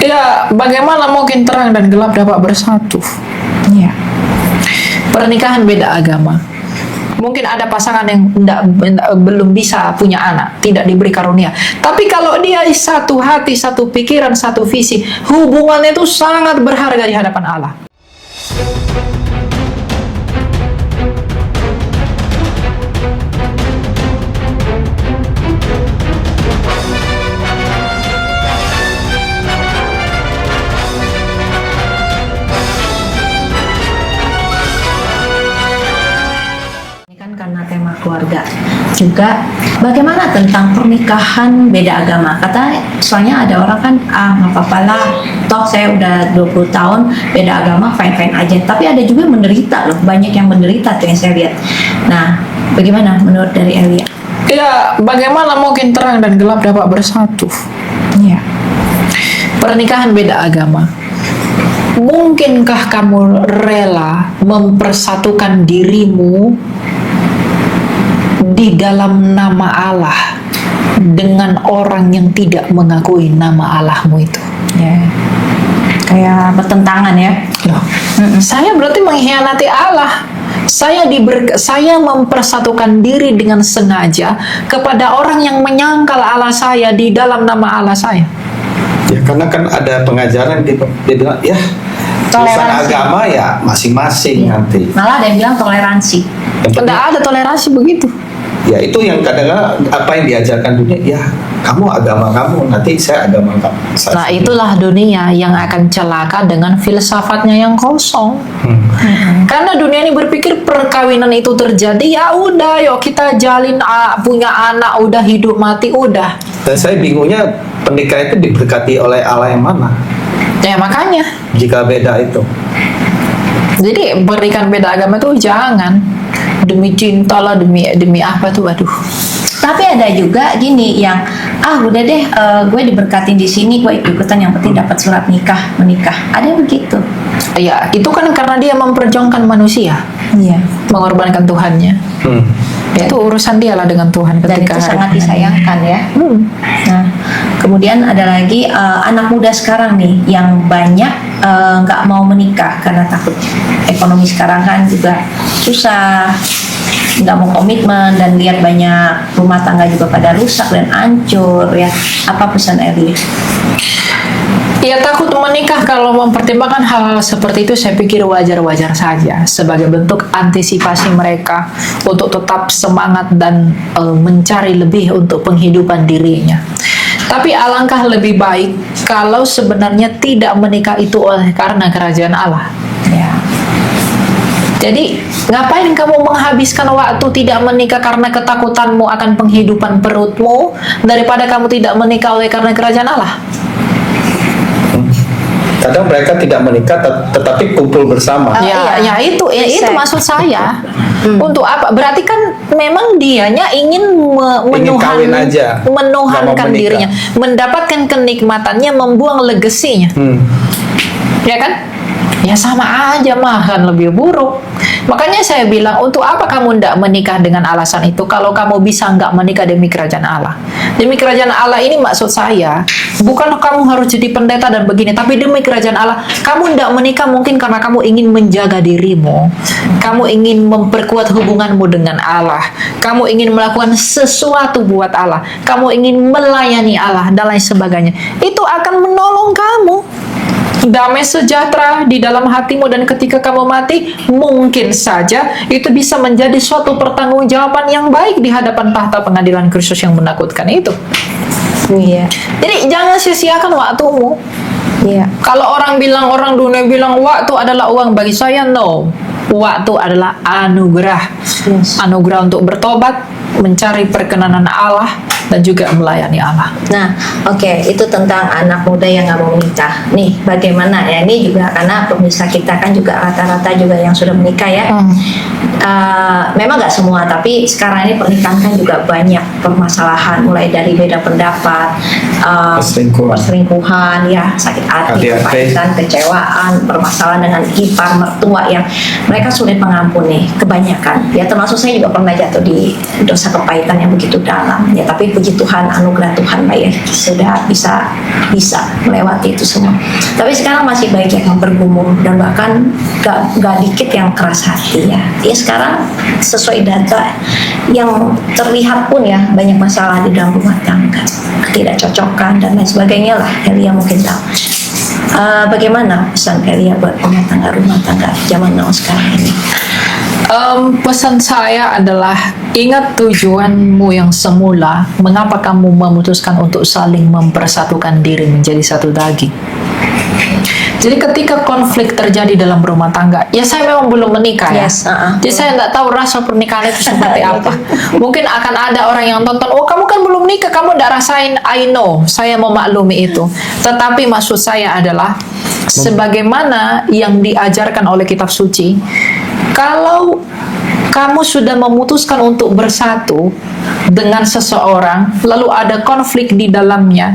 Ya, bagaimana mungkin terang dan gelap dapat bersatu? Iya. Pernikahan beda agama. Mungkin ada pasangan yang belum bisa punya anak, tidak diberi karunia. Tapi kalau dia satu hati, satu pikiran, satu visi, hubungannya itu sangat berharga di hadapan Allah. Karena tema keluarga juga bagaimana tentang pernikahan beda agama. Soalnya ada orang kan nggak apa-apa lah, toh saya udah 20 tahun beda agama, fine-fine aja. Tapi ada juga yang menderita loh, banyak yang menderita tuh yang saya lihat. Nah, bagaimana menurut dari Elia? Ya, bagaimana mungkin terang dan gelap dapat bersatu? Iya. Pernikahan beda agama. Mungkinkah kamu rela mempersatukan dirimu di dalam nama Allah dengan orang yang tidak mengakui nama Allahmu itu? Ya. Kayak bertentangan ya. Loh, saya berarti mengkhianati Allah. Saya mempersatukan diri dengan sengaja kepada orang yang menyangkal Allah saya di dalam nama Allah saya. Ya, karena kan ada pengajaran gitu. Dia bilang, ya urusan agama ya masing-masing nanti. Malah ada yang bilang toleransi. Tidak ada toleransi begitu. Ya itu yang kadang-kadang apa yang diajarkan dunia, ya kamu agama kamu, nanti saya agama kamu. Nah, itulah dunia yang akan celaka dengan filsafatnya yang kosong. Karena dunia ini berpikir perkawinan itu terjadi, ya udah, yuk kita jalin, punya anak, udah hidup mati, udah. Dan saya bingungnya pernikahan itu diberkati oleh Allah yang mana? Ya makanya. Jika beda itu. Jadi pernikahan beda agama itu jangan. Demi cinta lah, demi apa tuh, aduh. Tapi ada juga gini yang udah deh, gue diberkatin di sini, gue ikutan, yang penting dapat surat menikah. Ada yang begitu. Ya, itu kan karena dia memperjuangkan manusia. Iya. Mengorbankan Tuhannya. Ya, itu urusan dia lah dengan Tuhan Dan ketika itu sangat disayangkan ya. Nah, kemudian ada lagi anak muda sekarang nih yang banyak nggak mau menikah karena takut ekonomi sekarang kan juga susah, nggak mau komitmen, dan lihat banyak rumah tangga juga pada rusak dan hancur ya. Apa pesan Eli? Ya, takut menikah kalau mempertimbangkan hal-hal seperti itu, saya pikir wajar-wajar saja sebagai bentuk antisipasi mereka untuk tetap semangat dan mencari lebih untuk penghidupan dirinya. Tapi alangkah lebih baik kalau sebenarnya tidak menikah itu oleh karena kerajaan Allah. Ya. Jadi, ngapain kamu menghabiskan waktu tidak menikah karena ketakutanmu akan penghidupan perutmu daripada kamu tidak menikah oleh karena kerajaan Allah? Kadang mereka tidak menikah tetapi kumpul bersama. Ya itu maksud saya. Untuk apa? Berarti kan memang dianya ingin kawin aja, menuhankan dirinya, mendapatkan kenikmatannya, membuang legasinya. Ya kan? Ya sama aja, mah kan lebih buruk. Makanya saya bilang, untuk apa kamu tidak menikah dengan alasan itu kalau kamu bisa nggak menikah demi kerajaan Allah? Demi kerajaan Allah ini maksud saya bukan kamu harus jadi pendeta dan begini, tapi demi kerajaan Allah. Kamu tidak menikah mungkin karena kamu ingin menjaga dirimu, kamu ingin memperkuat hubunganmu dengan Allah, kamu ingin melakukan sesuatu buat Allah, kamu ingin melayani Allah dan lain sebagainya. Itu akan menolong kamu damai sejahtera di dalam hatimu, dan ketika kamu mati mungkin saja itu bisa menjadi suatu pertanggungjawaban yang baik di hadapan tahta pengadilan Kristus yang menakutkan itu. Iya. Jadi jangan sia-siakan waktumu. Iya. Kalau orang dunia bilang waktu adalah uang, bagi saya no. Waktu adalah anugerah. Anugerah untuk bertobat, mencari perkenanan Allah, dan juga melayani Allah. Nah, oke, itu tentang anak muda yang nggak mau menikah. Nih, bagaimana ya? Ini juga karena pemirsa kita kan juga rata-rata juga yang sudah menikah ya. Memang nggak semua, tapi sekarang ini pernikahan kan juga banyak permasalahan, mulai dari beda pendapat, perselingkuhan, ya sakit hati, kepahitan, kecewaan, permasalahan dengan ipar mertua yang mereka sulit mengampuni. Kebanyakan, ya termasuk saya juga pernah jatuh di dosa kepahitan yang begitu dalam. Ya, tapi puji Tuhan, anugerah Tuhan lah ya, sudah bisa melewati itu semua. Tapi sekarang masih banyak yang bergumul dan bahkan gak dikit yang keras hati ya. Ya sekarang sesuai data yang terlihat pun ya, banyak masalah di dalam rumah tangga, ketidakcocokan dan lain sebagainya lah. Elia mungkin tahu. Bagaimana pesan Elia buat rumah tangga zaman now sekarang ini? Pesan saya adalah ingat tujuanmu yang semula. Mengapa kamu memutuskan untuk saling mempersatukan diri menjadi satu daging? Jadi ketika konflik terjadi dalam rumah tangga, ya saya memang belum menikah ya. Yes, Jadi saya tidak tahu rasa pernikahan itu seperti apa. Mungkin akan ada orang yang tonton, oh kamu kan belum nikah, kamu tidak rasain. I know, saya memaklumi itu. Tetapi maksud saya adalah sebagaimana yang diajarkan oleh kitab suci, kalau kamu sudah memutuskan untuk bersatu dengan seseorang, lalu ada konflik di dalamnya,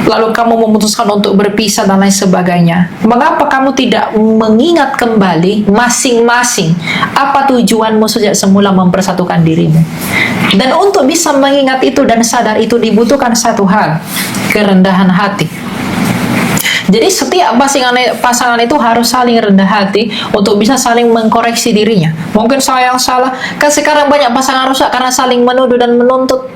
lalu kamu memutuskan untuk berpisah dan lain sebagainya, mengapa kamu tidak mengingat kembali masing-masing apa tujuanmu sejak semula mempersatukan dirimu? Dan untuk bisa mengingat itu dan sadar itu dibutuhkan satu hal, kerendahan hati. Jadi setiap pasangan itu harus saling rendah hati untuk bisa saling mengkoreksi dirinya. Mungkin saya yang salah, kan sekarang banyak pasangan rusak karena saling menuduh dan menuntut.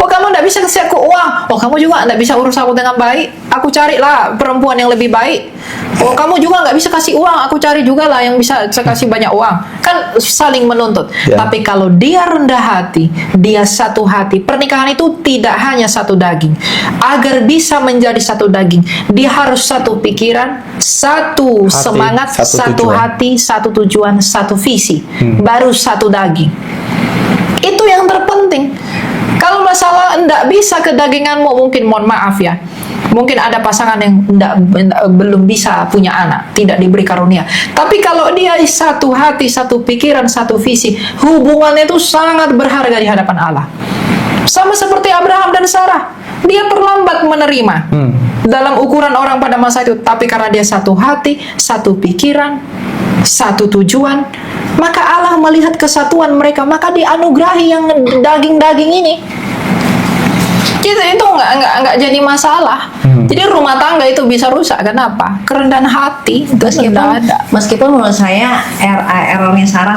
Oh kamu tidak bisa kasih aku uang, oh kamu juga tidak bisa urus aku dengan baik, aku carilah perempuan yang lebih baik. Oh kamu juga nggak bisa kasih uang, aku cari juga lah yang bisa kasih banyak uang. Kan saling menuntut. Tapi kalau dia rendah hati, dia satu hati, pernikahan itu tidak hanya satu daging. Agar bisa menjadi satu daging, dia harus satu pikiran, satu semangat, satu hati, satu tujuan, satu visi. Baru satu daging. Itu yang terpenting. Kalau masalah enggak bisa kedaginganmu, mungkin mohon maaf ya, mungkin ada pasangan yang belum bisa punya anak, tidak diberi karunia. Tapi kalau dia satu hati, satu pikiran, satu visi, hubungannya itu sangat berharga di hadapan Allah. Sama seperti Abraham dan Sarah, dia terlambat menerima dalam ukuran orang pada masa itu. Tapi karena dia satu hati, satu pikiran, satu tujuan, maka Allah melihat kesatuan mereka, maka dianugerahi yang daging-daging ini. Itu nggak jadi masalah. Jadi rumah tangga itu bisa rusak. Kenapa? Kerendahan hati. Meskipun menurut saya errornya Sarah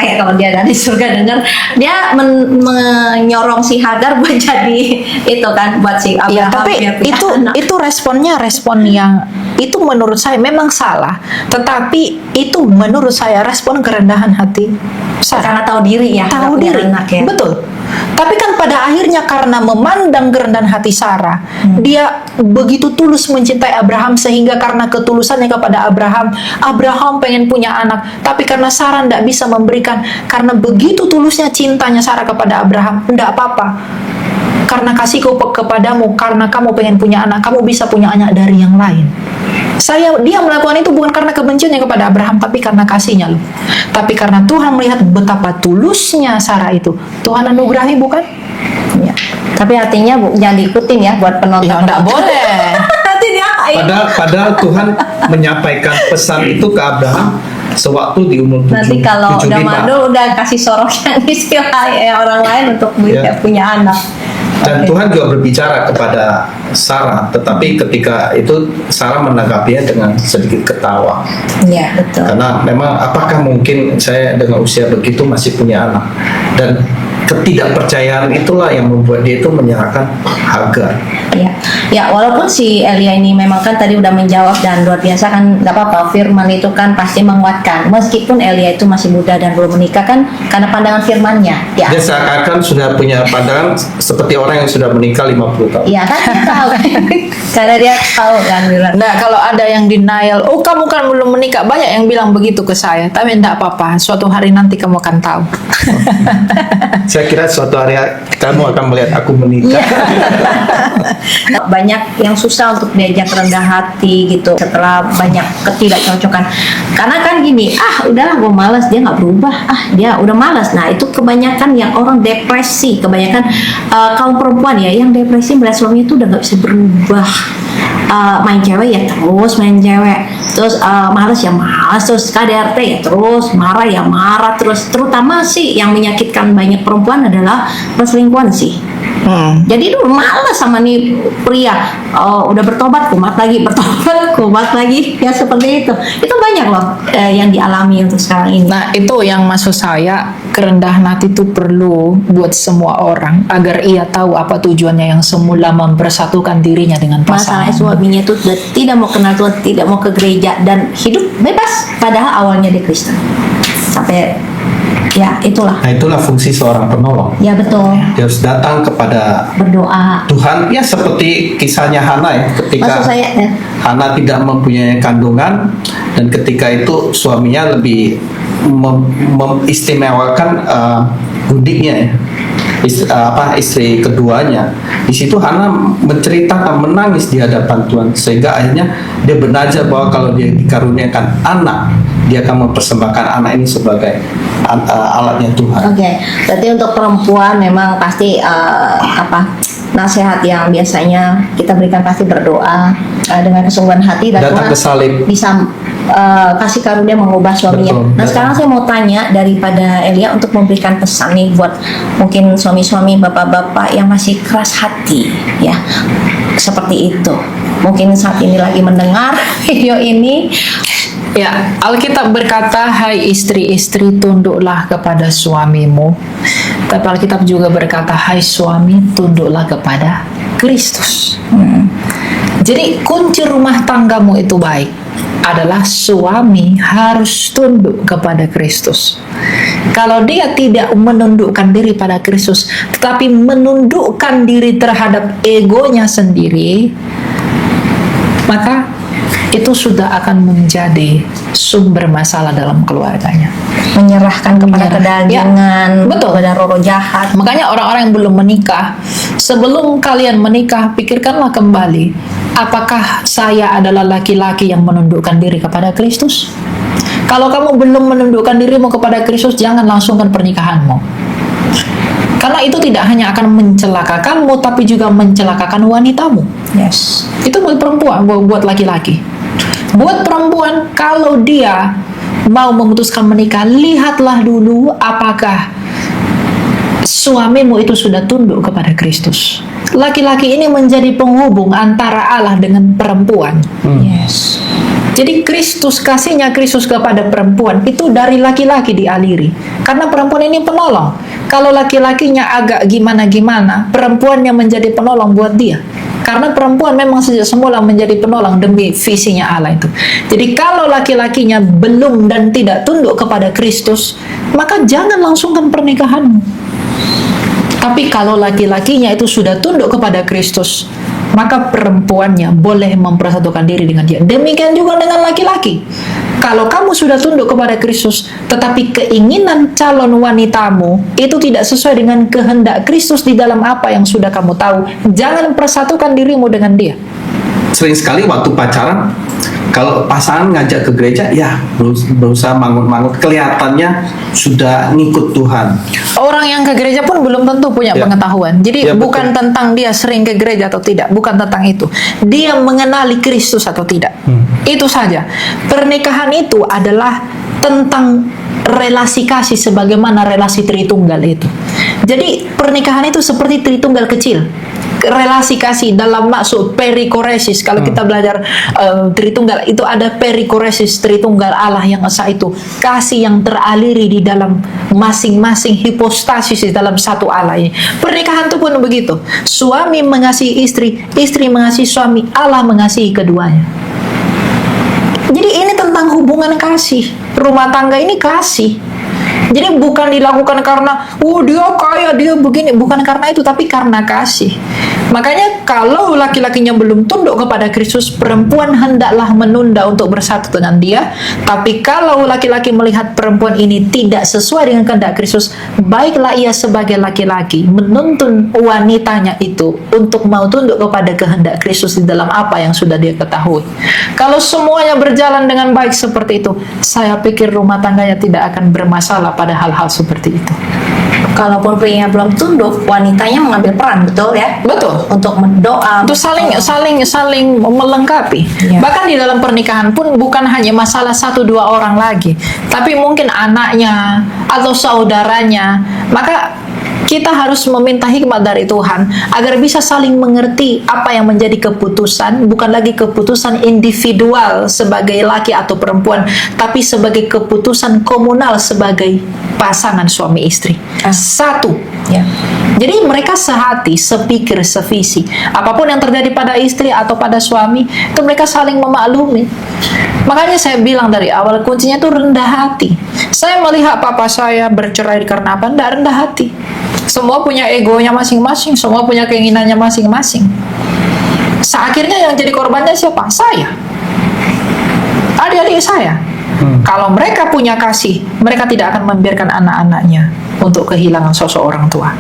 ya kalau dia dari surga dengar, dia menyorong si Hagar buat jadi itu kan, buat si Abraham. Ya, tapi itu respon yang itu menurut saya memang salah. Tetapi itu menurut saya respon kerendahan hati Sarah. Karena tahu diri ya. Tahu diri. Anak, ya. Betul. Tapi kan pada akhirnya karena memandang kerendahan hati Sarah, dia begitu tulus mencintai Abraham, sehingga karena ketulusannya kepada Abraham pengen punya anak. Tapi karena Sarah tidak bisa memberikan, karena begitu tulusnya cintanya Sarah kepada Abraham, tidak apa-apa. Karena kasihku kepadamu, karena kamu pengen punya anak, kamu bisa punya anak dari yang lain. Dia melakukan itu bukan karena kebenciannya kepada Abraham, tapi karena kasihnya loh. Tapi karena Tuhan melihat betapa tulusnya Sarah itu, Tuhan anugerahi, bukan? Ya. Tapi artinya jangan diikutin ya buat penonton. Ya enggak boleh. Nanti diapain? Padahal Tuhan menyampaikan pesan itu ke Abraham sewaktu di umur 75. Nanti kalau udah mandul udah kasih sorok yang istilah orang lain untuk punya anak. Dan Tuhan juga berbicara kepada Sarah, tetapi ketika itu Sarah menanggapinya dengan sedikit ketawa. Iya, betul. Karena memang apakah mungkin saya dengan usia begitu masih punya anak? Dan ketidakpercayaan itulah yang membuat dia itu menyerahkan Hagar. Ya, walaupun si Elia ini memang kan tadi udah menjawab dan luar biasa kan, nggak apa-apa, firman itu kan pasti menguatkan. Meskipun Elia itu masih muda dan belum menikah kan, karena pandangan firmannya. Ya. Dia seakan-akan sudah punya pandangan seperti orang yang sudah menikah 50 tahun. Iya kan, dia tahu kan. Karena dia tahu kan. Nah, kalau ada yang denial, oh kamu kan belum menikah, banyak yang bilang begitu ke saya. Tapi enggak apa-apa, suatu hari nanti kamu akan tahu. Saya kira suatu hari kamu akan melihat aku menikah. Banyak yang susah untuk diajak rendah hati gitu setelah banyak ketidakcocokan. Karena kan gini, udahlah gue malas, dia nggak berubah, dia udah malas. Nah itu kebanyakan yang orang depresi, kebanyakan kaum perempuan ya yang depresi melihat suami itu udah nggak bisa berubah. main cewek ya terus main cewek, terus males ya males, terus KDRT ya terus marah ya marah terus. Terutama sih yang menyakitkan banyak perempuan adalah perselingkuhan sih. Jadi itu males sama nih pria, udah bertobat kumat lagi, bertobat kumat lagi, ya seperti itu. Itu banyak loh yang dialami untuk sekarang ini. Nah, itu yang maksud saya, kerendahan hati itu perlu buat semua orang agar ia tahu apa tujuannya yang semula mempersatukan dirinya dengan Masalah pasangan. suaminya itu tidak mau kenal Tuhan, tidak mau ke gereja dan hidup bebas, padahal awalnya dia Kristen. Sampai ya itulah. Nah, itulah fungsi seorang penolong. Ya betul. Dia harus datang kepada Berdoa. Tuhan, ya seperti kisahnya Hana ya, ketika Maksud saya Hana tidak mempunyai kandungan dan ketika itu suaminya lebih mengistimewakan budiknya ya, istri keduanya. Di situ Hana menceritakan, menangis di hadapan Tuhan, sehingga akhirnya dia belajar bahwa kalau dia dikaruniakan anak, dia akan mempersembahkan anak ini sebagai alatnya Tuhan. Oke, berarti untuk perempuan memang pasti nasihat yang biasanya kita berikan pasti berdoa dengan kesungguhan hati dan Datang Tuhan ke salib. bisa kasih karunia mengubah suaminya. Betul, Nah betul. sekarang saya mau tanya daripada Elia untuk memberikan pesan nih buat mungkin suami-suami, bapak-bapak yang masih keras hati ya, seperti itu. Mungkin saat ini lagi mendengar video ini. Ya, Alkitab berkata, hai istri-istri, tunduklah kepada suamimu. Tapi Alkitab juga berkata, hai suami, tunduklah kepada Kristus. Jadi kunci rumah tanggamu itu baik adalah suami harus tunduk kepada Kristus. Kalau dia tidak menundukkan diri pada Kristus, tetapi menundukkan diri terhadap egonya sendiri, maka itu sudah akan menjadi sumber masalah dalam keluarganya. Menyerahkan kepada Menyerah. kedagingan, Ya, betul. kepada roh jahat. Makanya orang-orang yang belum menikah, sebelum kalian menikah, pikirkanlah kembali, apakah saya adalah laki-laki yang menundukkan diri kepada Kristus? Kalau kamu belum menundukkan dirimu kepada Kristus, jangan langsungkan pernikahanmu. Karena itu tidak hanya akan mencelakakanmu, tapi juga mencelakakan wanitamu. Yes. Itu buat perempuan, buat laki-laki. Buat perempuan, kalau dia mau memutuskan menikah, lihatlah dulu apakah suamimu itu sudah tunduk kepada Kristus. Laki-laki ini menjadi penghubung antara Allah dengan perempuan. Yes. Jadi Kristus, kasihnya Kristus kepada perempuan itu dari laki-laki dialiri. Karena perempuan ini penolong. Kalau laki-lakinya agak gimana-gimana, perempuannya menjadi penolong buat dia. Karena perempuan memang sejak semula menjadi penolong demi visinya Allah itu. Jadi kalau laki-lakinya belum dan tidak tunduk kepada Kristus, maka jangan langsungkan pernikahanmu. Tapi kalau laki-lakinya itu sudah tunduk kepada Kristus, maka perempuannya boleh mempersatukan diri dengan dia. Demikian juga dengan laki-laki. Kalau kamu sudah tunduk kepada Kristus, tetapi keinginan calon wanitamu itu tidak sesuai dengan kehendak Kristus di dalam apa yang sudah kamu tahu, jangan persatukan dirimu dengan dia. Sering sekali waktu pacaran, kalau pasangan ngajak ke gereja, ya berusaha mangut-mangut, kelihatannya sudah ngikut Tuhan. Orang yang ke gereja pun belum tentu punya Ya. pengetahuan. Jadi Ya, bukan betul. tentang dia sering ke gereja atau tidak, bukan tentang itu. Dia mengenali Kristus atau tidak. Itu saja. Pernikahan itu adalah tentang relasi kasih sebagaimana relasi Tritunggal itu. Jadi pernikahan itu seperti Tritunggal kecil. Relasi kasih dalam maksud perikoresis. Kalau kita belajar Tritunggal, itu ada perikoresis Tritunggal Allah yang esa itu. Kasih yang teraliri di dalam masing-masing hipostasis di dalam satu Allah ini. Pernikahan itu pun begitu. Suami mengasihi istri, istri mengasihi suami, Allah mengasihi keduanya. Jadi ini tentang hubungan kasih. Rumah tangga ini kasih. Jadi bukan dilakukan karena dia kaya, dia begini, bukan karena itu, tapi karena kasih. Makanya kalau laki-lakinya belum tunduk kepada Kristus, perempuan hendaklah menunda untuk bersatu dengan dia. Tapi kalau laki-laki melihat perempuan ini tidak sesuai dengan kehendak Kristus, baiklah ia sebagai laki-laki menuntun wanitanya itu untuk mau tunduk kepada kehendak Kristus di dalam apa yang sudah dia ketahui. Kalau semuanya berjalan dengan baik seperti itu, saya pikir rumah tangganya tidak akan bermasalah pada hal-hal seperti itu. Kalaupun prianya belum tunduk, wanitanya mengambil peran, betul ya? Betul. Untuk mendoa. Itu saling melengkapi. Iya. Bahkan di dalam pernikahan pun bukan hanya masalah 1-2 orang lagi, tapi mungkin anaknya atau saudaranya. Maka kita harus meminta hikmat dari Tuhan agar bisa saling mengerti apa yang menjadi keputusan, bukan lagi keputusan individual sebagai laki atau perempuan, tapi sebagai keputusan komunal sebagai pasangan suami istri. Satu. Ya. Jadi mereka sehati, sepikir, sevisi. Apapun yang terjadi pada istri atau pada suami, itu mereka saling memaklumi. Makanya saya bilang dari awal, kuncinya itu rendah hati. Saya melihat papa saya bercerai karena apa? Tidak rendah hati. Semua punya egonya masing-masing, semua punya keinginannya masing-masing. Akhirnya yang jadi korbannya siapa? Saya. Adik-adik saya. Kalau mereka punya kasih, mereka tidak akan membiarkan anak-anaknya untuk kehilangan sosok orang tua.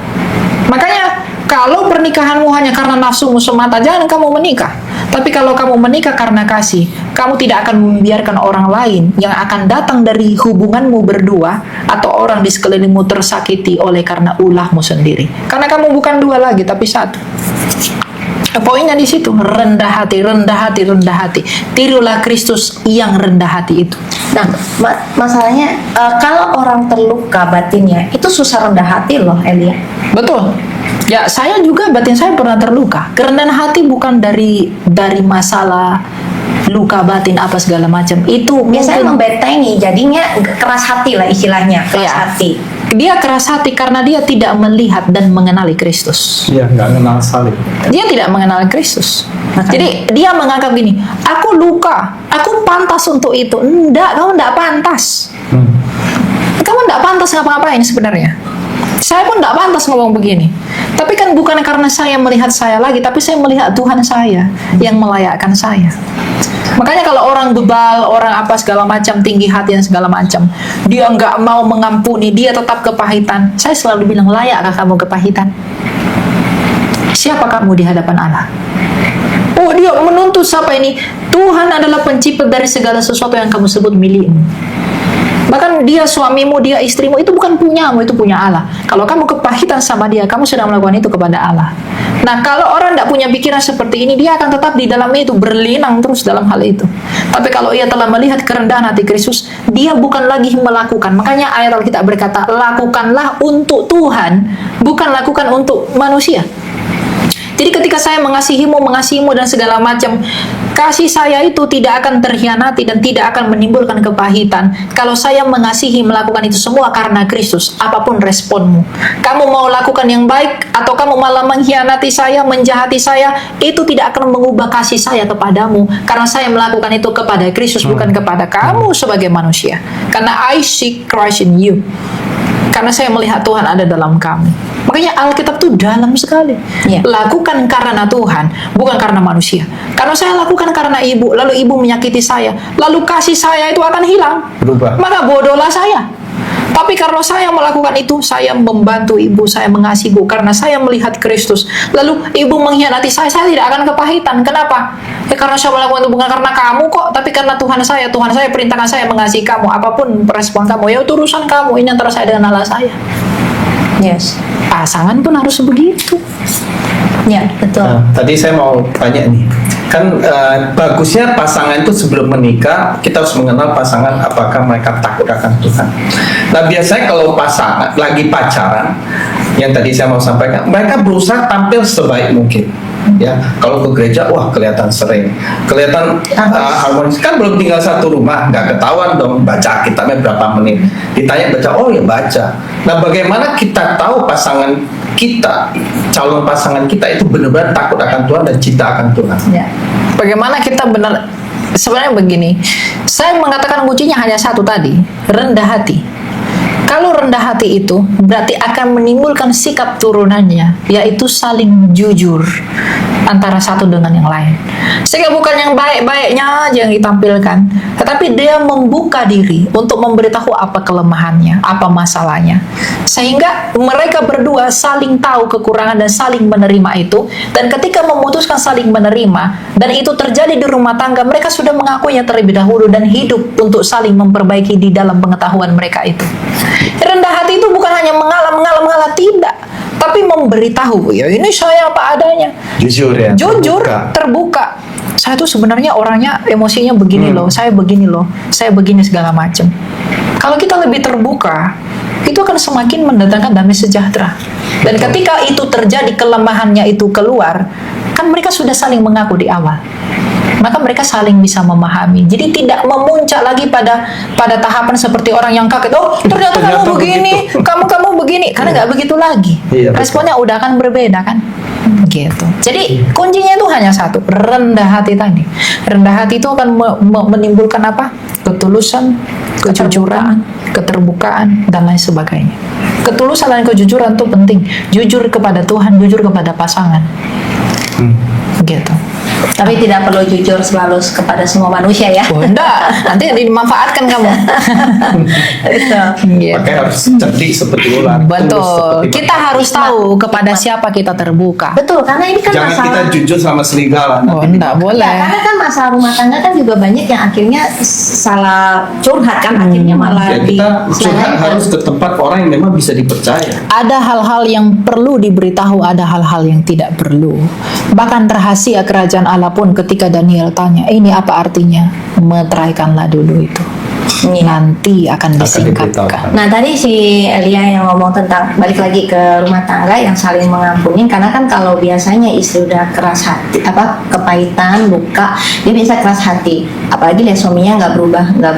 Makanya kalau pernikahanmu hanya karena nafsumu semata, jangan kamu menikah. Tapi kalau kamu menikah karena kasih, kamu tidak akan membiarkan orang lain yang akan datang dari hubunganmu berdua atau orang di sekelilingmu tersakiti oleh karena ulahmu sendiri. Karena kamu bukan 2 lagi, tapi 1. Poinnya di situ, rendah hati, rendah hati, rendah hati. Tirulah Kristus yang rendah hati itu. Nah, masalahnya kalau orang terluka batinnya, itu susah rendah hati loh, Elia. Betul. Ya, saya juga batin saya pernah terluka. Kerendahan hati bukan dari masalah luka batin apa segala macam. Itu Biasanya mungkin membentengi, jadinya keras hati lah istilahnya, keras Ya. hati. dia keras hati karena dia tidak melihat dan mengenali Kristus. Iya, nggak kenal salib. Dia tidak mengenal Kristus. Makanya. Jadi dia menganggap gini, aku luka, aku pantas untuk itu. Enggak, kamu enggak pantas. Kamu enggak pantas ngapa-ngapain sebenarnya. Saya pun enggak pantas ngomong begini. Tapi kan bukan karena saya melihat saya lagi, tapi saya melihat Tuhan saya yang melayakkan saya. Makanya kalau orang bebal, orang apa segala macam, tinggi hati dan segala macam, dia enggak mau mengampuni, dia tetap kepahitan. Saya selalu bilang, layakkah kamu kepahitan? Siapa kamu di hadapan Allah? Oh, dia menuntut siapa ini? Tuhan adalah pencipta dari segala sesuatu yang kamu sebut milikmu. Bahkan dia suamimu, dia istrimu, itu bukan punyamu, itu punya Allah. Kalau kamu kepahitan sama dia, kamu sedang melakukan itu kepada Allah. Nah, kalau orang tidak punya pikiran seperti ini, dia akan tetap di dalam itu, berlinang terus dalam hal itu. Tapi kalau ia telah melihat kerendahan hati Kristus, dia bukan lagi melakukan. Makanya ayat Alkitab berkata, lakukanlah untuk Tuhan, bukan lakukan untuk manusia. Jadi ketika saya mengasihimu dan segala macam, kasih saya itu tidak akan terhianati dan tidak akan menimbulkan kepahitan. Kalau saya mengasihi, melakukan itu semua karena Kristus, apapun responmu. Kamu mau lakukan yang baik atau kamu malah mengkhianati saya, menjahati saya, itu tidak akan mengubah kasih saya kepadamu. Karena saya melakukan itu kepada Kristus, bukan kepada kamu sebagai manusia. Karena I see Christ in you. Karena saya melihat Tuhan ada dalam kami. Makanya Alkitab itu dalam sekali. Ya. Lakukan karena Tuhan, bukan karena manusia. Karena saya lakukan karena ibu, lalu ibu menyakiti saya, lalu kasih saya itu akan hilang. Berubah. Maka bodohlah saya. Tapi karena saya melakukan itu, saya membantu ibu, saya mengasihi ibu karena saya melihat Kristus. Lalu ibu mengkhianati saya tidak akan kepahitan. Kenapa? Ya karena saya melakukan itu bukan karena kamu kok, tapi karena Tuhan saya perintahkan saya mengasihi kamu. Apapun respon kamu, ya itu urusan kamu. Ini antara saya dengan Allah saya. Yes. Pasangan pun harus begitu. Ya, betul. Nah, tadi saya mau tanya nih, kan bagusnya pasangan itu sebelum menikah kita harus mengenal pasangan apakah mereka takut akan Tuhan. Nah biasanya kalau pasangan lagi pacaran, yang tadi saya mau sampaikan, mereka berusaha tampil sebaik mungkin. Ya, kalau ke gereja, wah kelihatan sering, kelihatan harmonis. Kan belum tinggal satu rumah, nggak ketahuan dong baca kitabnya berapa menit. Ditanya baca, oh ya baca. Nah, bagaimana kita tahu pasangan kita, calon pasangan kita itu benar-benar takut akan Tuhan dan cinta akan Tuhan? Ya. Bagaimana kita benar? Sebenarnya begini, saya mengatakan kuncinya hanya satu tadi, rendah hati. Kalau rendah hati itu berarti akan menimbulkan sikap turunannya, yaitu saling jujur. antara satu dengan yang lain. Sehingga bukan yang baik-baiknya aja yang ditampilkan, tetapi dia membuka diri untuk memberitahu apa kelemahannya, apa masalahnya. Sehingga mereka berdua saling tahu kekurangan dan saling menerima itu. Dan ketika memutuskan saling menerima, dan itu terjadi di rumah tangga, mereka sudah mengakuinya terlebih dahulu dan hidup untuk saling memperbaiki di dalam pengetahuan mereka itu. Rendah hati itu bukan hanya mengalah, tidak, tapi memberitahu, ya ini saya apa adanya. Jujur ya. Jujur, terbuka. Saya tuh sebenarnya orangnya emosinya begini loh, saya begini loh, saya begini segala macam. Kalau kita lebih terbuka, itu akan semakin mendatangkan damai sejahtera. Dan ketika itu terjadi, kelemahannya itu keluar, kan mereka sudah saling mengaku di awal. Maka mereka saling bisa memahami. Jadi tidak memuncak lagi pada tahapan seperti orang yang kaget. Oh, ternyata kamu begini, kamu begini. Karena nggak begitu lagi. Iya, responnya udah akan berbeda kan. Gitu. Jadi kuncinya itu hanya satu, rendah hati tadi. Rendah hati itu akan menimbulkan apa? Ketulusan, kejujuran, keterbukaan, dan lain sebagainya. Ketulusan dan kejujuran itu penting. Jujur kepada Tuhan, jujur kepada pasangan. Gitu. Tapi tidak perlu jujur selalu kepada semua manusia ya. Oh, enggak, nanti dimanfaatkan kamu. Betul. Gitu. Makanya harus cerdik seperti ular. Betul. tulus seperti Kita manusia. harus tahu kepada siapa kita terbuka. Betul, karena ini kan Jangan masalah. kita jujur sama serigala. Oh, nanti enggak Ya, boleh. karena kan masalah rumah tangga kan juga banyak yang akhirnya salah curhat kan, akhirnya malah Ya, kita curhat diselewengkan. harus ke tempat orang yang memang bisa dipercaya. Ada hal-hal yang perlu diberitahu, ada hal-hal yang tidak perlu. Bahkan rahasia kerajaan Allah pun ketika Daniel tanya, ini apa artinya? Meteraikanlah dulu itu. Iya. Nanti akan disingkatkan. diberitahukan. Nah tadi si Elia yang ngomong tentang balik lagi ke rumah tangga yang saling mengampuni, karena kan kalau biasanya istri udah keras hati, kepahitan, luka, dia bisa keras hati, apalagi lihat suaminya nggak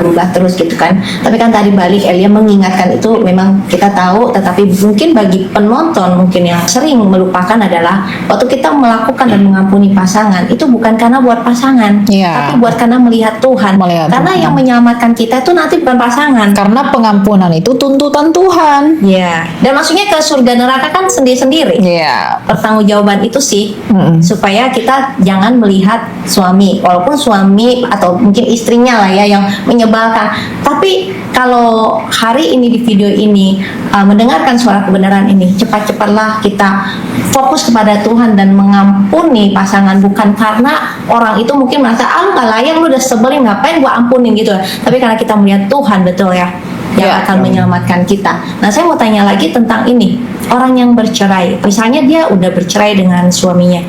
berubah terus gitu kan. Tapi kan tadi balik Elia mengingatkan itu memang kita tahu, tetapi mungkin bagi penonton mungkin yang sering melupakan adalah waktu kita melakukan dan mengampuni pasangan itu bukan karena buat pasangan, Iya. tapi buat karena melihat Tuhan. Melihat Karena Tuhan. yang menyelamatkan kita itu nanti bukan pasangan. Karena pengampunan itu tuntutan Tuhan. Ya, dan maksudnya ke surga neraka kan sendiri-sendiri. Iya. Pertanggungjawaban itu sih Mm-mm. supaya kita jangan melihat suami, walaupun suami atau mungkin istrinya lah ya yang menyebalkan. Tapi kalau hari ini di video ini mendengarkan suara kebenaran ini, cepat-cepatlah kita fokus kepada Tuhan dan mengampuni pasangan, bukan karena orang itu mungkin merasa nggak layak, lu udah sebelin ngapain gua ampunin gitu. Tapi karena kita melihat Tuhan, betul ya, yang Ya. akan menyelamatkan kita. Nah, saya mau tanya lagi tentang ini. Orang yang bercerai, misalnya dia udah bercerai dengan suaminya.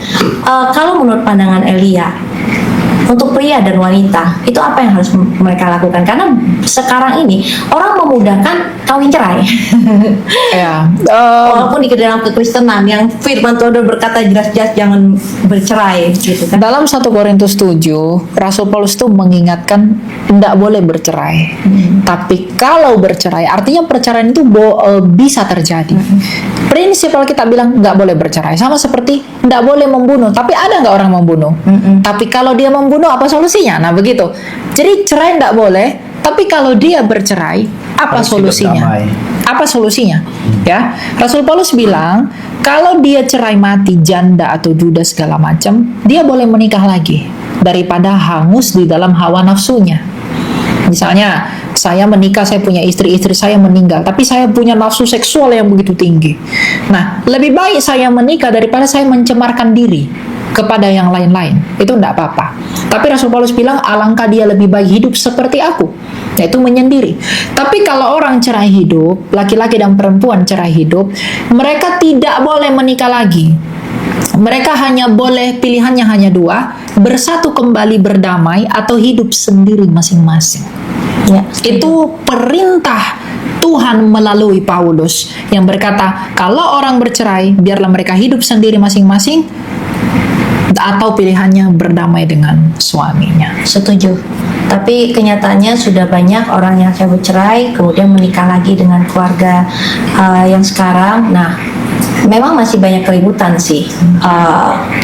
Kalau menurut pandangan Elia, untuk pria dan wanita, itu apa yang harus mereka lakukan? Karena sekarang ini orang memudahkan kawin cerai. Ya. Walaupun di dalam kekristenan yang firman Tuhan udah berkata jelas-jelas jangan bercerai gitu kan. Dalam 1 Korintus 7, Rasul Paulus itu mengingatkan tidak boleh bercerai. Tapi kalau bercerai, artinya perceraian itu bisa terjadi. Prinsip kalau kita bilang nggak boleh bercerai, sama seperti nggak boleh membunuh. Tapi ada nggak orang membunuh? Tapi kalau dia membunuh, apa solusinya? Nah begitu. Jadi cerai nggak boleh. Tapi kalau dia bercerai, apa Harus solusinya? hidup damai. Apa solusinya? Ya, Rasul Paulus bilang kalau dia cerai mati, janda atau duda segala macam, dia boleh menikah lagi daripada hangus di dalam hawa nafsunya. Misalnya, saya menikah, saya punya istri saya meninggal, tapi saya punya nafsu seksual yang begitu tinggi. Nah, lebih baik saya menikah daripada saya mencemarkan diri kepada yang lain-lain. Itu enggak apa-apa. Tapi Rasul Paulus bilang, alangkah dia lebih baik hidup seperti aku, yaitu menyendiri. Tapi kalau orang cerai hidup, laki-laki dan perempuan cerai hidup, mereka tidak boleh menikah lagi. Mereka hanya boleh, pilihannya hanya dua, bersatu kembali berdamai atau hidup sendiri masing-masing. Ya. Itu perintah Tuhan melalui Paulus yang berkata, kalau orang bercerai, biarlah mereka hidup sendiri masing-masing, atau pilihannya berdamai dengan suaminya. Setuju. Tapi kenyataannya sudah banyak orang yang saya bercerai kemudian menikah lagi dengan keluarga yang sekarang. Nah, memang masih banyak keributan sih.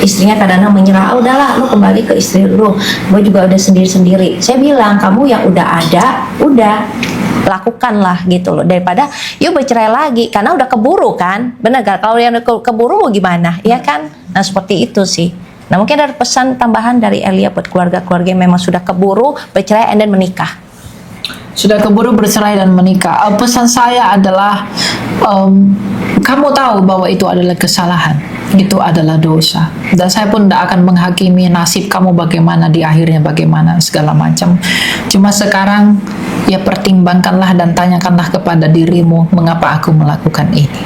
Istrinya kadang-kadang menyerah, udahlah lu kembali ke istri lu, gue juga udah sendiri-sendiri. Saya bilang, kamu yang udah ada, udah lakukanlah gitu loh, daripada yuk bercerai lagi karena udah keburu kan. Bener gak? Kalau yang keburu mau gimana, ya kan? Nah seperti itu sih. Nah, mungkin ada pesan tambahan dari Elia buat keluarga-keluarga yang memang sudah keburu bercerai and then menikah. Sudah keburu bercerai dan menikah. Pesan saya adalah kamu tahu bahwa itu adalah kesalahan, itu adalah dosa, dan saya pun tidak akan menghakimi nasib kamu bagaimana di akhirnya, bagaimana segala macam. Cuma sekarang ya pertimbangkanlah dan tanyakanlah kepada dirimu, mengapa aku melakukan ini.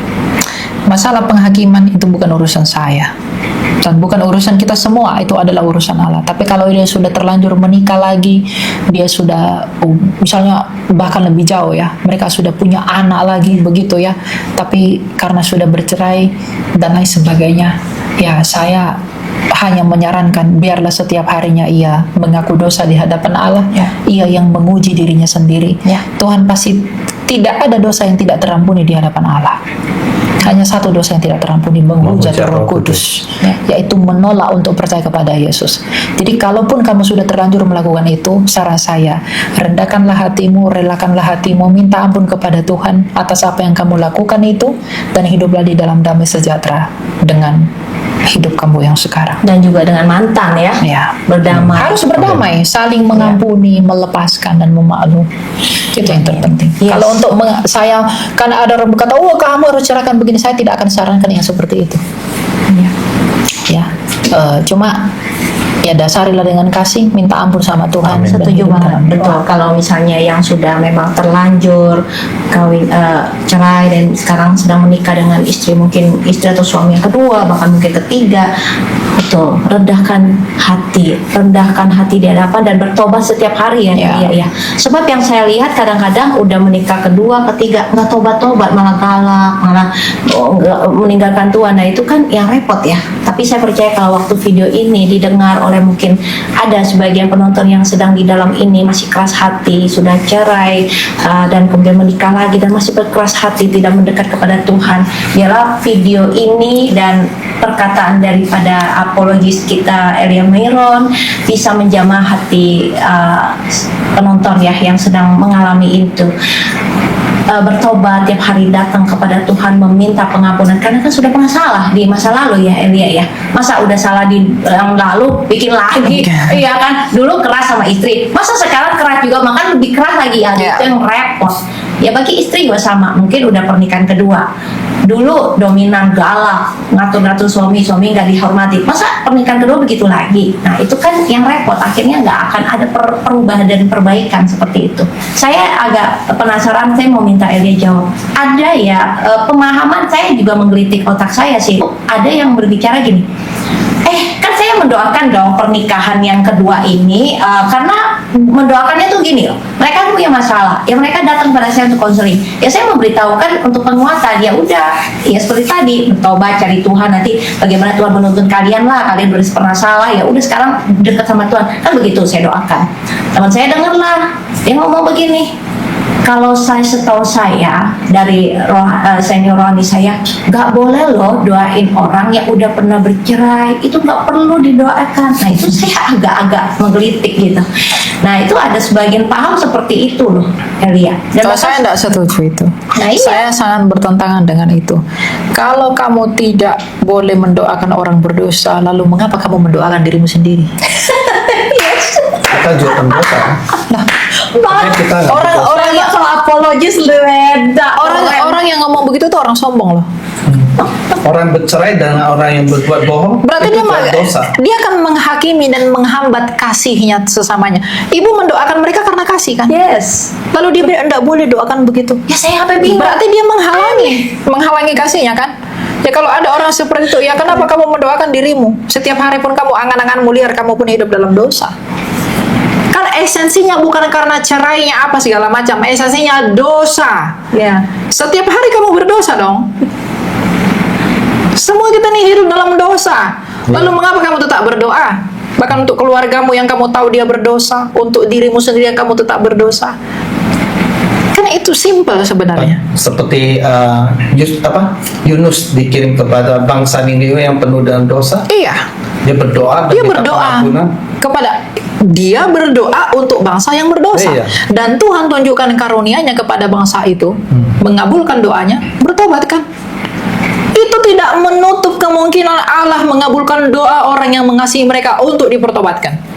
Masalah penghakiman itu bukan urusan saya dan bukan urusan kita semua, itu adalah urusan Allah. Tapi kalau dia sudah terlanjur menikah lagi, dia sudah misalnya bahkan lebih jauh ya, mereka sudah punya anak lagi begitu ya, tapi karena sudah bercerai dan lain sebagainya, ya saya hanya menyarankan biarlah setiap harinya ia mengaku dosa di hadapan Allah, ia yang menguji dirinya sendiri. Tuhan pasti tidak ada dosa yang tidak terampuni di hadapan Allah. Hanya satu dosa yang tidak terampuni, menghujat Roh Kudus, yaitu menolak untuk percaya kepada Yesus. Jadi kalaupun kamu sudah terlanjur melakukan itu, saran saya, rendahkanlah hatimu, relakanlah hatimu, minta ampun kepada Tuhan atas apa yang kamu lakukan itu, dan hiduplah di dalam damai sejahtera dengan hidup kamu yang sekarang. Dan juga dengan mantan ya, berdamai. Harus berdamai, saling mengampuni, melepaskan dan memaklumi. Itu yang terpenting. Kalau untuk saya, karena ada orang berkata, oh kamu harus cerahkan begini, saya tidak akan sarankan yang seperti itu. Cuma ya dasarilah dengan kasih, minta ampun sama Tuhan. Setuju banget, betul. Kalau misalnya yang sudah memang terlanjur kawin, cerai dan sekarang sedang menikah dengan istri, mungkin istri atau suami yang kedua, bahkan mungkin ketiga, betul, rendahkan hati di hadapan dan bertobat setiap hari ya. Sebab yang saya lihat kadang-kadang udah menikah kedua, ketiga nggak tobat-tobat, malah galak, malah meninggalkan Tuhan. Nah itu kan yang repot ya. Tapi saya percaya kalau waktu video ini didengar oleh mungkin ada sebagian penonton yang sedang di dalam ini masih keras hati, sudah cerai dan kemudian menikah lagi dan masih berkeras hati, tidak mendekat kepada Tuhan, biarlah video ini dan perkataan daripada apologis kita Elia Mairon bisa menjamah hati penonton ya yang sedang mengalami itu. Bertobat tiap hari, datang kepada Tuhan, meminta pengampunan, karena kan sudah pernah salah di masa lalu ya Elia ya. Masa udah salah di yang lalu bikin lagi, iya kan? Dulu keras sama istri, masa sekarang keras juga, makan lebih keras lagi ya. Itu yang repot. Ya bagi istri juga sama, mungkin udah pernikahan kedua, dulu dominan, galak, ngatur-ngatur suami nggak dihormati, masa pernikahan kedua begitu lagi. Nah itu kan yang repot, akhirnya nggak akan ada perubahan dan perbaikan seperti itu. Saya agak penasaran, saya mau minta Elia jawab. Ada ya pemahaman, saya juga menggelitik otak saya sih, ada yang berbicara gini, kan saya mendoakan dong pernikahan yang kedua ini, karena mendoakannya tuh gini loh, mereka punya masalah, ya mereka datang pada saya untuk konseling, ya saya memberitahukan untuk penguatan, ya udah, ya seperti tadi, bertobat, cari Tuhan, nanti bagaimana Tuhan menuntun kalian lah, kalian pernah salah, ya udah sekarang dekat sama Tuhan, kan begitu saya doakan. Teman saya dengarlah, dia ngomong begini, kalau setahu saya dari senior rohani saya, nggak boleh loh doain orang yang udah pernah bercerai, itu nggak perlu didoakan. Nah itu saya agak-agak menggelitik gitu. Nah itu ada sebagian paham seperti itu loh Elia. Dan kalau saya tidak setuju itu. Nah, iya. Saya sangat bertentangan dengan itu. Kalau kamu tidak boleh mendoakan orang berdosa, lalu mengapa kamu mendoakan dirimu sendiri? Kita juga pendosa. Nah, orang yang kalau apologis beda. Orang yang ngomong begitu tuh orang sombong loh. Orang bercerai dan orang yang berbuat bohong, berarti itu dia dia akan menghakimi dan menghambat kasihnya sesamanya. Ibu mendoakan mereka karena kasih kan? Yes. Lalu dia tidak boleh doakan begitu. Ya saya apa bingung. Berarti dia menghalangi kasihnya kan? Ya kalau ada orang seperti itu, ya kenapa kamu mendoakan dirimu? Setiap hari pun kamu angan-anganmu liar, kamu pun hidup dalam dosa. Kan esensinya bukan karena cerainya apa segala macam, esensinya dosa. Ya. Setiap hari kamu berdosa dong. Semua kita nih hidup dalam dosa. Lalu mengapa kamu tetap berdoa? Bahkan untuk keluargamu yang kamu tahu dia berdosa, untuk dirimu sendiri yang kamu tetap berdosa. Kan itu simple sebenarnya. Seperti Yunus dikirim kepada bangsa Niniwe yang penuh dengan dosa. Iya. Dia berdoa dia berdoa untuk bangsa yang berdosa. Iya. Dan Tuhan tunjukkan karunia-Nya kepada bangsa itu, mengabulkan doanya, bertobat kan. Itu tidak menutup kemungkinan Allah mengabulkan doa orang yang mengasihi mereka untuk dipertobatkan.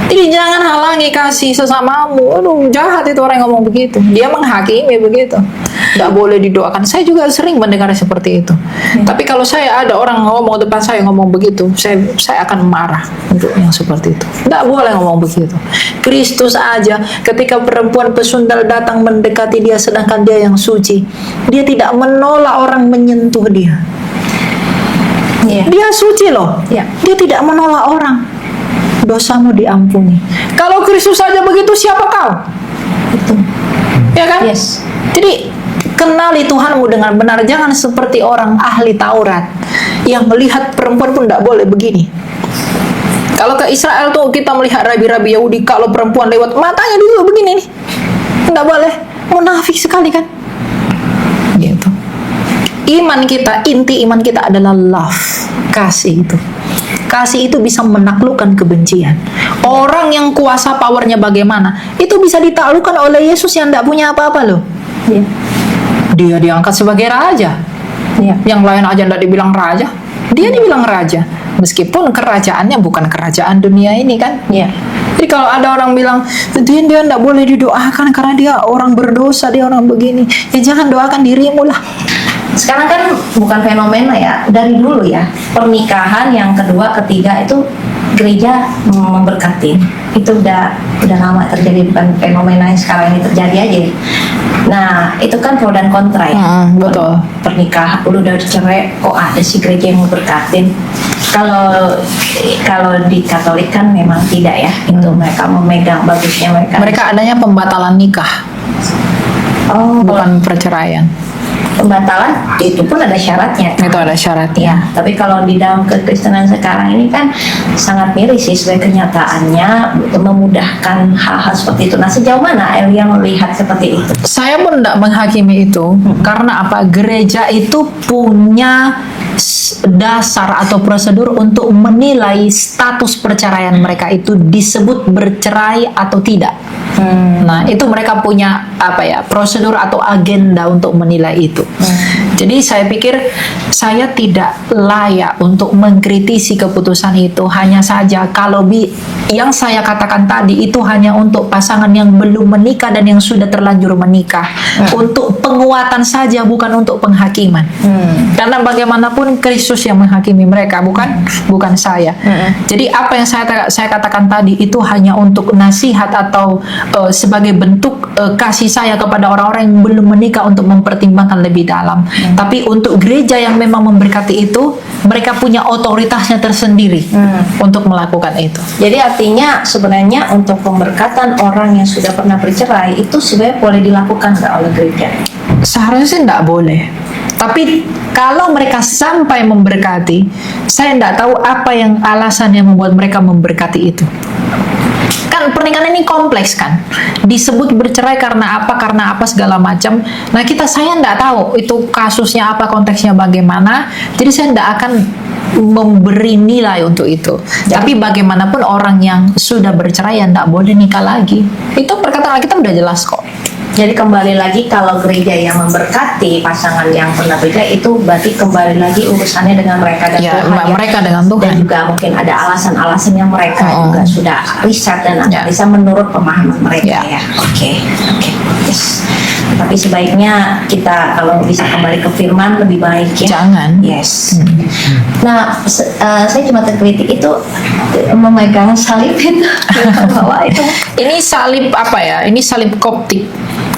Jadi jangan halangi kasih sesamamu. Aduh, jahat itu orang yang ngomong begitu. Dia menghakimi begitu. Tidak boleh didoakan. Saya juga sering mendengar seperti itu. Tapi kalau saya ada orang ngomong depan saya ngomong begitu, saya akan marah untuk yang seperti itu. Tidak boleh ngomong begitu. Kristus aja ketika perempuan pesundal datang mendekati dia sedangkan dia yang suci, dia tidak menolak orang menyentuh dia. Dia suci loh. Dia tidak menolak orang. Dosamu diampuni. Kalau Kristus saja begitu, siapa kau? Itu. Ya kan? Yes. Jadi kenali Tuhanmu dengan benar. Jangan seperti orang ahli Taurat yang melihat perempuan pun tidak boleh begini. Kalau ke Israel tuh kita melihat rabi-rabi Yahudi, kalau perempuan lewat matanya dulu begini nih, tidak boleh. Munafik sekali kan? Gitu. Iman kita, inti iman kita adalah love, kasih itu. Kasih itu bisa menaklukkan kebencian. Orang yang kuasa powernya bagaimana, itu bisa ditaklukkan oleh Yesus yang tidak punya apa-apa loh. Dia diangkat sebagai raja. Yang lain aja tidak dibilang raja, dia dibilang raja. Meskipun kerajaannya bukan kerajaan dunia ini kan. Jadi kalau ada orang bilang dia tidak boleh didoakan karena dia orang berdosa, dia orang begini, ya jangan doakan dirimu lah. Sekarang kan bukan fenomena ya, dari dulu ya, pernikahan yang kedua, ketiga itu gereja memberkati. Itu udah lama terjadi, bukan fenomena yang sekarang ini terjadi aja. Nah, itu kan pro dan kontra ya. Betul. Pernikahan udah cerai, kok ada sih gereja yang memberkatin? Kalau di Katolik kan memang tidak ya. Itu mereka memegang, bagusnya mereka adanya pembatalan nikah. Bukan perceraian. Pembatalan itu pun ada syaratnya kan? Itu ada syaratnya. Tapi kalau di dalam kekristenan sekarang ini kan sangat miris sih sebagai kenyataannya, memudahkan hal-hal seperti itu. Nah, sejauh mana Elia melihat seperti itu? Saya pun tidak menghakimi itu. Karena apa? Gereja itu punya dasar atau prosedur untuk menilai status perceraian mereka itu disebut bercerai atau tidak. Nah, itu mereka punya prosedur atau agenda untuk menilai itu. Jadi saya pikir saya tidak layak untuk mengkritisi keputusan itu. Hanya saja kalau yang saya katakan tadi itu hanya untuk pasangan yang belum menikah dan yang sudah terlanjur menikah. Untuk penguatan saja, bukan untuk penghakiman. Karena bagaimanapun Kristus yang menghakimi mereka, bukan saya. Jadi apa yang saya katakan tadi itu hanya untuk nasihat atau sebagai bentuk kasih saya kepada orang-orang yang belum menikah untuk mempertimbangkan lebih dalam. Tapi untuk gereja yang memang memberkati itu, mereka punya otoritasnya tersendiri untuk melakukan itu. Jadi artinya sebenarnya untuk pemberkatan orang yang sudah pernah bercerai itu sebenarnya boleh dilakukan nggak oleh gereja? Seharusnya sih tidak boleh. Tapi kalau mereka sampai memberkati, saya tidak tahu apa yang alasan yang membuat mereka memberkati itu. Kan pernikahan ini kompleks kan, disebut bercerai karena apa segala macam. Nah saya tidak tahu itu kasusnya apa, konteksnya bagaimana. Jadi saya tidak akan memberi nilai untuk itu. Tapi bagaimanapun orang yang sudah bercerai yang tidak boleh nikah lagi. Itu perkataan kita udah jelas kok. Jadi kembali lagi kalau gereja yang memberkati pasangan yang pernah bercerai itu berarti kembali lagi urusannya dengan mereka dan Tuhan. Mereka dengan Tuhan. Dan juga mungkin ada alasan-alasan yang mereka juga sudah riset dan analisa menurut pemahaman mereka ya. Oke. Yes. Tapi sebaiknya kita kalau bisa kembali ke firman lebih baik ya. Jangan. Yes. Nah, saya cuma terkritik itu memegang salib itu bahwa itu. Ini salib apa ya? Ini salib Koptik.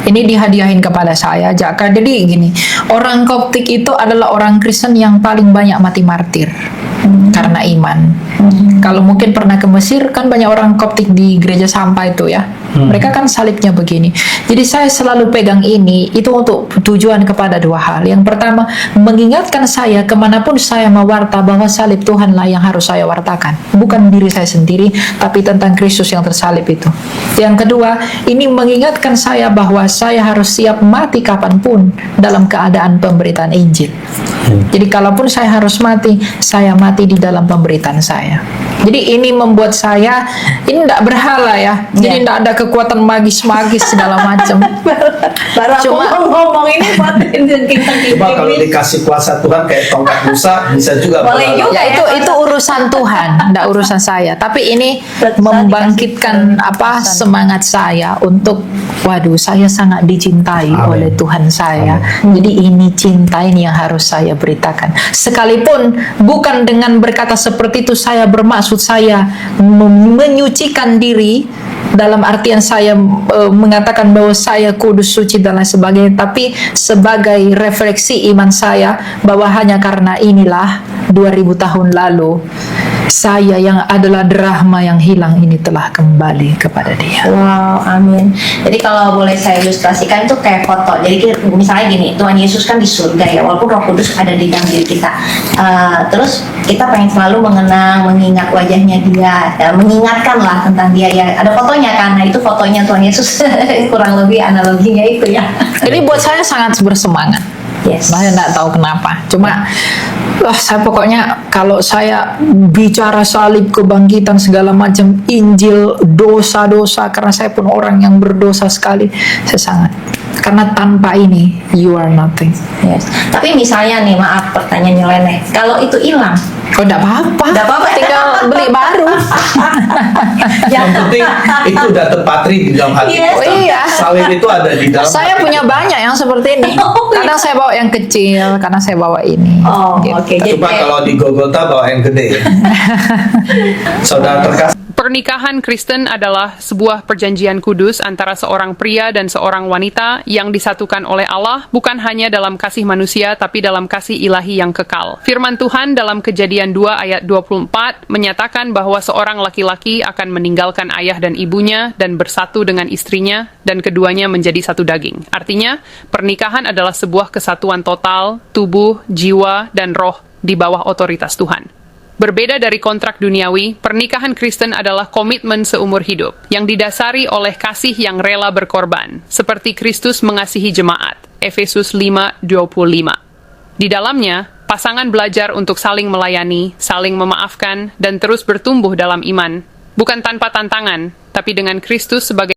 Ini dihadiahin kepada saya. Jadi gini, orang Koptik itu adalah orang Kristen yang paling banyak mati martir karena iman. Kalau mungkin pernah ke Mesir kan banyak orang Koptik di gereja sampah itu ya. Mereka kan salibnya begini. Jadi saya selalu pegang ini itu untuk tujuan kepada dua hal. Yang pertama, mengingatkan saya kemanapun saya mewarta bahwa salib Tuhanlah yang harus saya wartakan, bukan diri saya sendiri, tapi tentang Kristus yang tersalib itu. Yang kedua, ini mengingatkan saya bahwa saya harus siap mati kapanpun dalam keadaan pemberitaan Injil. Jadi kalaupun saya harus mati, saya mati di dalam pemberitaan saya. Jadi ini membuat saya ini tidak berhala ya. Jadi tidak ada kekuatan magis segala macam. Baru aku Cuma- mau ngomong ini buat Coba kalau dikasih kuasa Tuhan kayak tongkat Musa bisa juga Boleh berlalu. juga. Ya itu urusan Tuhan, enggak urusan saya. Tapi ini Tetap membangkitkan dikasih apa pesan. semangat saya untuk waduh saya sangat dicintai Amin. oleh Tuhan saya. Jadi ini cinta ini yang harus saya beritakan. Sekalipun bukan dengan berkata seperti itu saya bermaksud saya menyucikan diri dalam artian saya mengatakan bahwa saya kudus, suci dan lain sebagainya, tapi sebagai refleksi iman saya bahwa hanya karena inilah 2000 tahun lalu saya yang adalah derahma yang hilang ini telah kembali kepada Dia. Wow, amin. Jadi kalau boleh saya ilustrasikan itu kayak foto. Jadi misalnya gini, Tuhan Yesus kan di surga ya, walaupun Roh Kudus ada di dalam diri kita. Terus kita pengen selalu mengenang, mengingat wajahnya Dia, ya, mengingatkan lah tentang Dia ya. Ada fotonya kan, nah itu fotonya Tuhan Yesus. Kurang lebih analoginya itu ya. Jadi buat saya sangat bersemangat. Yes. Saya tidak tahu kenapa. Cuma saya pokoknya kalau saya bicara salib, kebangkitan segala macam, Injil, dosa-dosa, karena saya pun orang yang berdosa sekali, saya sangat. Karena tanpa ini you are nothing. Yes. Tapi misalnya nih, maaf pertanyaan nyeleneh, kalau itu hilang, Oh, tidak apa-apa. Nggak apa-apa. Tinggal beli baru. Yang penting itu udah terpatri di dalam hati Yes. kita. Oh, iya. Salib itu ada di dalam Saya hati punya kita. banyak yang seperti ini. Oh, iya. Kadang saya bawa yang kecil, kadang saya bawa ini. Oh, Gitu. oke. Jadi Coba kalau di Golgota bawa yang gede ya. Saudara terkasih, Pernikahan Kristen adalah sebuah perjanjian kudus antara seorang pria dan seorang wanita yang disatukan oleh Allah bukan hanya dalam kasih manusia tapi dalam kasih ilahi yang kekal. Firman Tuhan dalam Kejadian 2 ayat 24 menyatakan bahwa seorang laki-laki akan meninggalkan ayah dan ibunya dan bersatu dengan istrinya dan keduanya menjadi satu daging. Artinya, pernikahan adalah sebuah kesatuan total tubuh, jiwa, dan roh di bawah otoritas Tuhan. Berbeda dari kontrak duniawi, pernikahan Kristen adalah komitmen seumur hidup yang didasari oleh kasih yang rela berkorban, seperti Kristus mengasihi jemaat. Efesus 5:25. Di dalamnya, pasangan belajar untuk saling melayani, saling memaafkan, dan terus bertumbuh dalam iman, bukan tanpa tantangan, tapi dengan Kristus sebagai